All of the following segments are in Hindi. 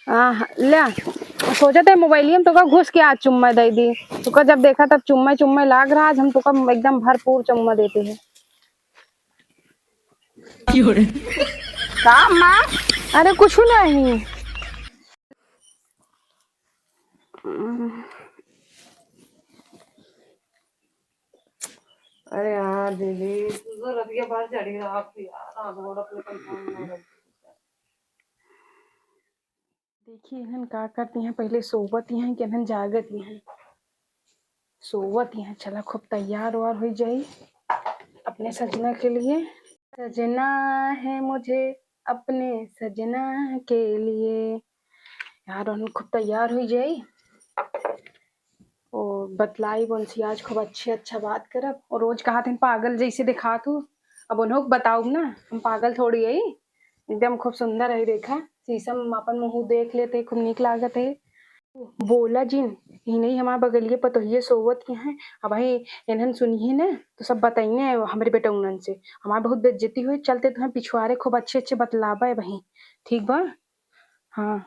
हाँ ले सोचा था मोबाइल में तो का घुस के आज चुम्मा दे दी। तो का जब देखा तब चुम्मा चुम्मा लाग रहा। आज हम तो का एकदम भरपूर चुम्मा देते हैं। का माँ? अरे कुछ नहीं। अरे यार दीदी जरूरत के पास चढ़ी रहा यार रोड अपने परेशान। देखिए इन्हन का करती हैं। पहले सोवत हैं कि इन्हन जागत हैं। सोवत हैं। चला खूब तैयार वार हो जाई अपने सजना के लिए। सजना है मुझे अपने सजना के लिए। यार उन खूब तैयार हो जाई और बतलाई बंसी आज खूब अच्छा बात करब। और रोज कहा थे पागल जैसे दिखा तू। अब उन्हों बताऊ ना हम पागल थोड़ी है। एकदम खूब सुंदर है। देखा शीशम अपन मुँह देख लेते खूब नीक लागत है। बोला जिन ही नहीं हमारे बगलिए पतोहिए सोवत के हैं। अब भाई इन्हन सुनिए ना तो सब बताइए हमारे बेटा उन्हन से हमारे बहुत बेइज्जती हुई। चलते तुम्हें पिछुआरे खूब अच्छे बतलावा है भाई। ठीक बा। हाँ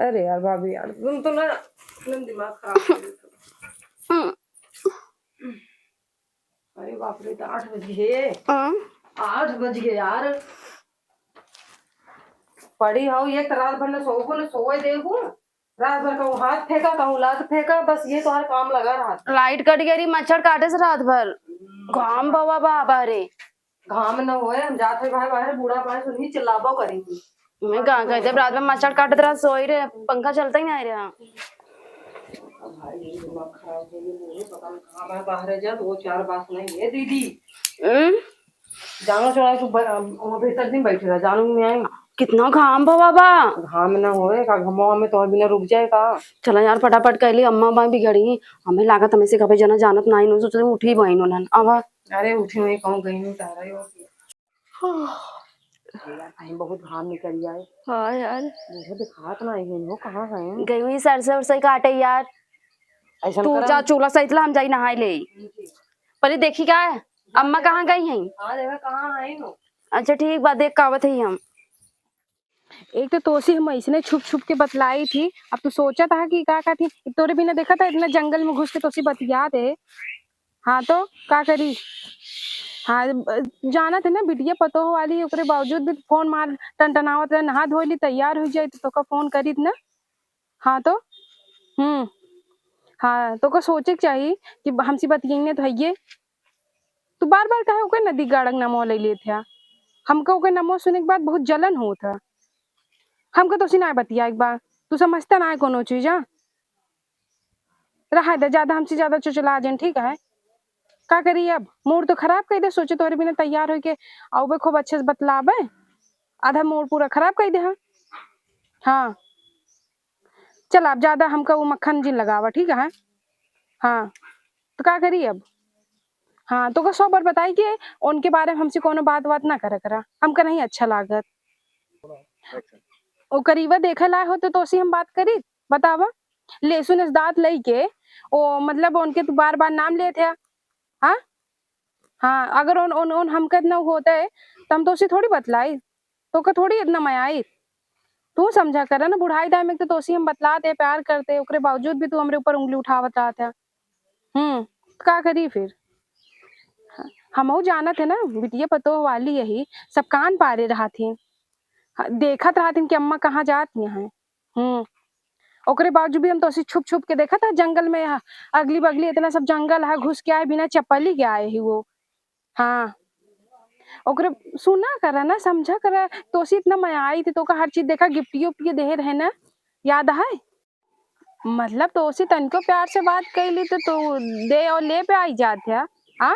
अरे यार भाभी यार तुम तो ना एकदम दिमाग खराब कर देते हो। अरे बाप रे 8 बज गए। 8 बज गए यार। पड़ी हो ये रात भर न सोए देखू। रात भर कहूँ हाथ फेंका कहूँ लात फेंका बस ये तो हर काम लगा रहा। लाइट कट गई मच्छर काटे से रात भर घाम बवा बाबा रे। घाम न होए हम जाते भाई बाहर बूढ़ा पाए सुनी चिल्लाबो करेंगी। मैं कहा कहते रात में मच्छर काटते रहा सोई रहे पंखा चलता ही नहीं रहा। भाई दिमाग खराब हो गया पता नहीं कहाँ मैं बाहर जा 2-4 बात नहीं है दीदी। जानो चढ़ा तो वहाँ पे तक दिन बैठे रहा जानू में आई। कितना घाम बा बाबा। घाम ना होए का घमवा में तो बिना रुक जाए का। चला यार फटाफट कर ली अम्मा बाई बिगड़ी हमें लागत हमें से कभी जना जानत नहीं नो सोच उठी बहन उन्हन अब। अरे उठी नहीं कहूँ गई नहीं तारा यार कहीं बहुत घाम निकल जाए। हाँ यार मुझे दिखात ना हो कहाँ गए गई हुई सरसे उरसे काटे यार। ऐसा तू जा चूल्हा सहितला हम जाई नहाए ले। पहले देखी क्या है अम्मा कहाँ गई हैं। हाँ देखा कहाँ आई नो। अच्छा ठीक बात देख कावत है हम। एक तो तोसी हम ऐसने छुप के बतलाई थी। अब तू सोचा था कि का थी तोरे बिना देखा था इतना जंगल में घुस के तोसी बतिया दे। हाँ तो का करी। हाँ जाना थे ना बिटिया पतो वाली ओकरे बावजूद भी फोन मार टनटनावत रहे। नहा धोली तैयार हो जाए तो का फोन करी ना। हाँ तो हाँ तो का सोचे चाहिए कि हमसे बतियेंगे तो है। तू बार कहे ओके नदी गाड़क नमो ले लिए थे। हमको ओके नमो सुने के बाद बहुत जलन हो था। हमको तो सिना बतिया एक बार तू समझता ना है कोनो चीज। हाँ रहा दे ज्यादा हमसे ज्यादा चुचला जन ठीक है। का करी अब मूड तो खराब कर दे। सोचे तोरे बिना तैयार होके आउबे खूब अच्छे से बतलाबे आधा मूड पूरा खराब कर दे। हाँ चल आप ज्यादा हमका वो मक्खन जिन लगावा ठीक है। हाँ तो का करी अब। हाँ तो का 100 बार बताई कि उनके बारे में हमसे कोनो बात ना करा हमका नहीं अच्छा लागत। ओ करीबा देखे लाए हो तो उसी हम बात करी बतावा। लहसुन दांत लई के ओ मतलब उनके तू बार नाम ले थे। हाँ हाँ अगर उन हमका न होता है तो हम तो उसे थोड़ी बतलाई तो का थोड़ी इतना मयाई। तू समझा कर ना बुढ़ाई दाई में तो उसी हम बतलाते प्यार करते ओकरे बावजूद भी तू हमरे ऊपर उंगली उठावत रहा था। का करी फिर। हम जाना थे ना बिटिया पतो वाली यही सब कान पारे रहा थी। देखत रहा थी कि अम्मा कहाँ जाती हैं। ओकरे बावजूद भी हम तो छुप के देखा था जंगल में। अगली बगली इतना सब जंगल है घुस के आए बिना चप्पल ही के आए ही वो। हाँ ओकरे सुना करा ना समझा करा तो इतना मैं आई थी तो का हर चीज देखा गिफ्टी उफ्टी दे रहे ना याद है। मतलब तो उसी तनिको प्यार से बात कर ली तो दे और ले पे आई जाते। हाँ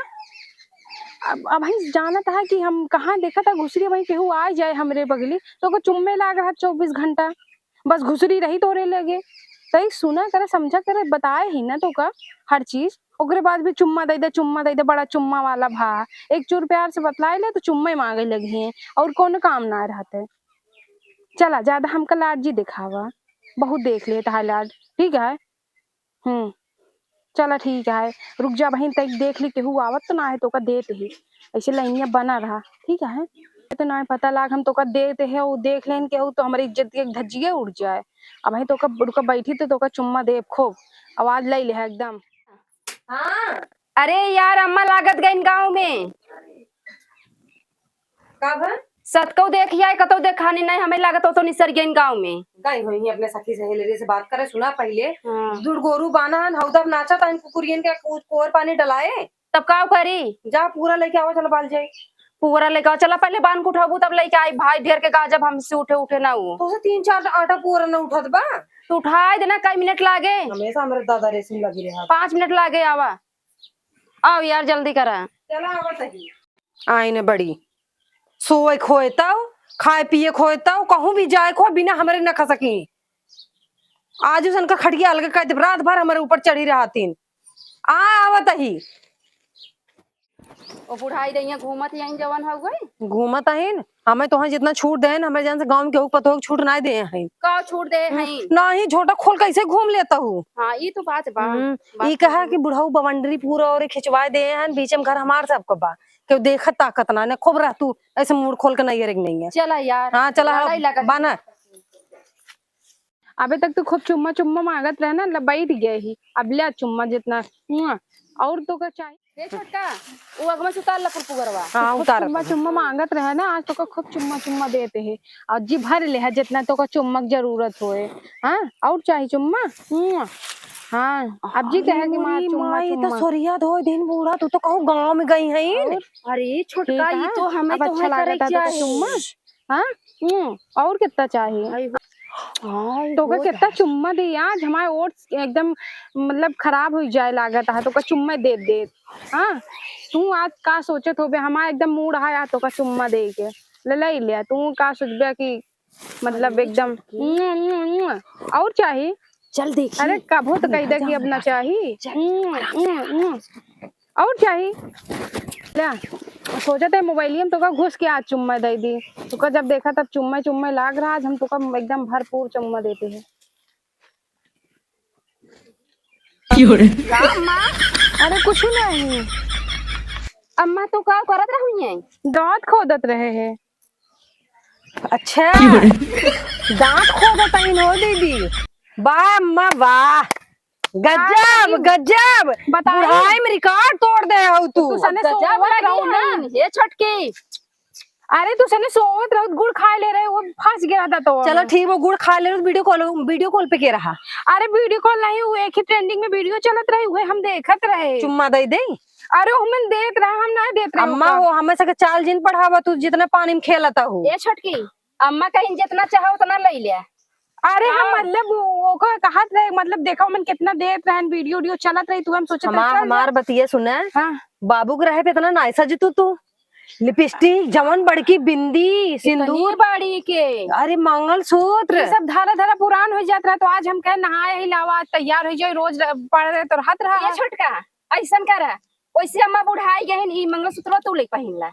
अब भाई जानत है कि हम कहाँ देखा था घुसरी वही केहू आ जाए हमरे बगली तो को चुम्मे लाग रहा 24 घंटा बस घुसरी रही तोरे लगे। तो सुना करे समझा करे बताए ही ना तो का हर चीज। ओकरे बाद भी चुम्मा दे दे बड़ा चुम्मा वाला भा। एक चूर प्यार से बतलाए ले तो चुम्मे मांगे लगी हैं और कौन काम ना रहते। चला ज्यादा हमका लाड जी दिखावा बहुत देख लेता है लाड ठीक है। चला ठीक है रुक जा बहन तक देख ली केहू आवत तो ना है तो का देते ही ऐसे लाइनिया बना रहा ठीक है। तो ना पता लाग हम तो का देते है वो देख लेन के तो हमारी इज्जत के धज्जिए उड़ जाए। अब ही तो का रुका बैठी तो का चुम्मा दे खूब आवाज ले ले है एकदम। हाँ अरे यार अम्मा लागत गई गाँव में। कब सतकौ देखिए कतौ देखानी नहीं हमें लागत हो तो निसर गई गाँव में। गई हुई अपने सखी सहेली से बात करे सुना पहले। हाँ। दूर गोरू बाना हौदब नाचा था कुकुरियन के कोर पानी डलाए। तब का करी जा पूरा लेके आओ चल बाल जाए। पूरा लेकर चला पहले बांध के उठाबू तब लेके आई भाई ढेर के कहा जब हमसे उठे उठे ना वो तो 3-4 आटा पूरा न उठत बा। तो उठाए देना कई मिनट लागे। हमेशा हमारे दादा रेसिंग लगी रहा। 5 मिनट लागे आवा आओ यार जल्दी करा। चला आवत ही आई ने बड़ी सोए खोएता खाए पिए खोएता कहूं भी जाए खो बिना हमारे न खा सकी। आज उसन का खटिया अलग कर रात भर हमारे ऊपर चढ़ी रहा तीन आवत ही ओ बुढ़ाई रही घूमत यहीं जवन हो गई घूमत है हमें तो जितना छूट दे हमें जान से गांव के पतो छूट ना दे हैं का छूट दे हैं ना ही झोटा खोल कैसे घूम लेता हूँ। हाँ ये तो बात बा ये कहा कि बुढ़ाऊ बवंडरी पूरा और खिंचवा दे हैं बीच में घर हमार सबको बा क्यों देखत ताकत ना खूब रह तू ऐसे मुंह खोल के नहीं है। चला यार हाँ चला बाना अबे तक तो खूब चुम्मा चुम्मा मांगत रहे ना बैठ गए ही अब ले चुम्मा जितना और तो का चाहिए रे छोटका वो अगवा से उतार ला फुरपुगरवा। हाँ उतार चुम्मा चुम्मा मांगत रहे ना आज तो का खूब चुम्मा चुम्मा देते हैं और जी भर ले है जितना तो का चुम्मा की जरूरत होए। हाँ और चाहिए चुम्मा हाँ अब जी कहे कि मार चुम्मा तो सोरिया धो दिन बूढ़ा तू तो कहूँ गांव में गई है। अरे छोटका ये तो हमें अब तो अच्छा लगता है तो चुम्मा। हाँ और कितना चाहिए तो का कितना चुम्मा दे आज हमारे ओट्स एकदम मतलब खराब हो जाए लागत है तो का चुम्मा दे दे। हाँ तू आज का सोचत हो बे हमारा एकदम मूड है तो का चुम्मा दे के ले ले तू का सोचबे कि मतलब एकदम और चाहिए चल देखिए। अरे कभो तो कह दे कि अब ना चाहिए और चाहिए ले सोचा था मोबाइल में तो का घुस के आज चुम्मा दे दी तो का जब देखा तब चुम्मा चुम्मा लाग रहा आज हम तो का एकदम भरपूर चुम्मा देते हैं। अरे कुछ नहीं अम्मा तो का करत रही है दांत खोदत रहे हैं। अच्छा दांत खोदत हो दीदी वाह अम्मा वाह गजब गजब बुढ़ाई में रिकॉर्ड तोड़ दे हो तू। ये छोटकी अरे तू सने सोवत रहो गुड़ खा ले रहे वो फंस गया था तो चलो ठीक वो गुड़ खा ले वीडियो कॉल पे के रहा। अरे वीडियो कॉल नहीं हुए एक ही ट्रेंडिंग में वीडियो चलत रहे हुए हम देखत रहे चुम्मा दे दे। अरे हम देत रहे हम नहीं देत रहे अम्मा वो हमें सके चाल जिन पढ़ावा तू जितना पानी में खेलता हो। ये छोटकी अम्मा कहीं जितना चाहो उतना ले लिया। अरे हम मतलब वो को कहत रहे मतलब देखो मन कितना देत रहे वीडियो चलत रही तू हम सोचत हमार बतिये सुना हाँ बाबू के रहे पे इतना नाइसा जी तू लिपस्टिक जवन बड़की बिंदी सिंदूर बाड़ी के अरे मंगलसूत्र सब धारा धारा पुरान हो जाता रहा तो आज हम कहे नहाए ही लावा तैयार हो जाए रोज पड़ रहे तो रहत रहा। ये छोटका ऐसा करा वैसे अम्मा बुढ़ाई गए मंगलसूत्र तू ले पहन ला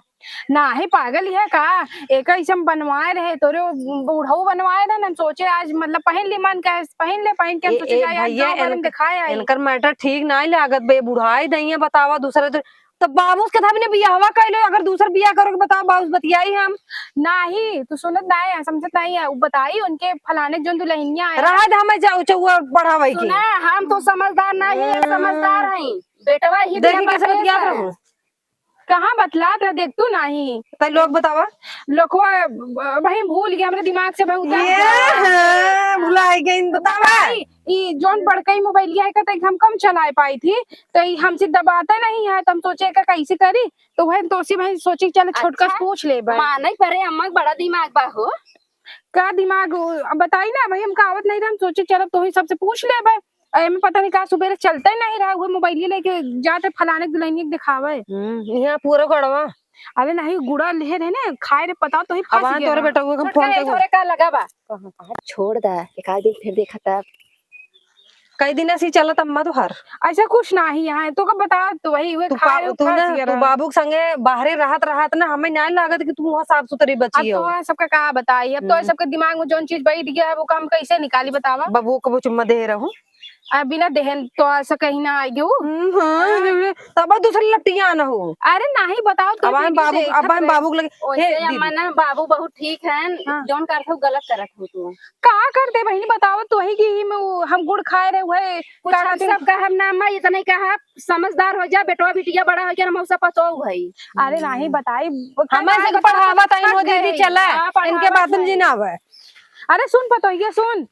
ना है पागल है का एक ऐसे बनवाए रहे तोरे बूढ़ऊ बनवाए रहे ना सोचे आज मतलब पहन ली मन का पहन ले पहन के सोचे भैया दिखाया इनकर मैटर ठीक नहीं लागत बे बुढ़ाई दइए बतावा दूसरे तो बाबू के था ने बियाहवा कैलो अगर दूसरा बियाह करोगे बताओ बाबू बतियाई हम नहीं तू सुनत नहीं है समझत नहीं है बताई उनके फलाने जो दुल्हनिया रात हमें जाऊ चौआ बढ़ावे की हम तो समझदार नहीं है समझदार हैं बेटवा ही देखी कैसे बतियात रहूं कहाँ बतलात रह देख तू नहीं तो लोग बतावा लोगवा भाई भूल गया हमरे दिमाग से भाई उतार भुलाई गई बतावा ये जोन बड़कई मोबाइल है का हम कम चला पाई थी तो हमसे दबाता नहीं है तो हम सोचे का कैसे करी तो वह तोसी भाई सोची चल छोटका पूछ ले नहीं परे अम्मा बड़ा दिमाग बा हो का दिमाग बताई ना भाई हम कहावत नहीं रहा हम सोचे चलो तो ही सबसे पूछ ले भाई में पता नहीं कहा सुबह चलता ही नहीं रहा वो मोबाइल लेके जाते फलाने दुल्हनिया दिखावे यहाँ पूरा गड़वा अरे नहीं गुड़ा ले रहे ना खाए रे पता तो ही फंस गया तोरे बेटा हम फोन थोड़े का लगा बा छोड़ दा एक आध दिन फिर देखा तब कई दिन ऐसी चलत अम्मा तो हर ऐसा कुछ ना ही यहाँ तो का बता तो वही हुए खाए तू बाबू के संगे बाहरे रहत ना हमें नहीं लागत कि तू वहाँ साफ सुथरी बची हो तो सबका कहा बताई अब तो सबके दिमाग में जो चीज बैठ गया है वो काम कैसे निकाली बतावा बाबू को वो चुम्मा दे रहूं बिना देहन तो ऐसा कहीं ना आई गयो। हाँ तब दूसरी लट्टियां ना हो। अरे नहीं बताओ तो अब हम बाबू अब हम बाबू के लगे हे ओसे अम्मा दीदी ना बाबू बहुत ठीक है, हाँ। जौन करत हो गलत करत हो तू। का करते बहनी बताओ तो ही की में हम गुड़ खाए रहे हुए कुछ हम सब कहब ना अम्मा, इतना कहा समझदार हो जा, बेटवा बिटिया बड़ा हो गया, मौसा पतो भाई। अरे नहीं बताई हमारे से पढ़ावा ताई नो दीदी चला हाँ, पढ़ावत इनके बात है। में जी ना आवे। अरे सुन पतो ये सुन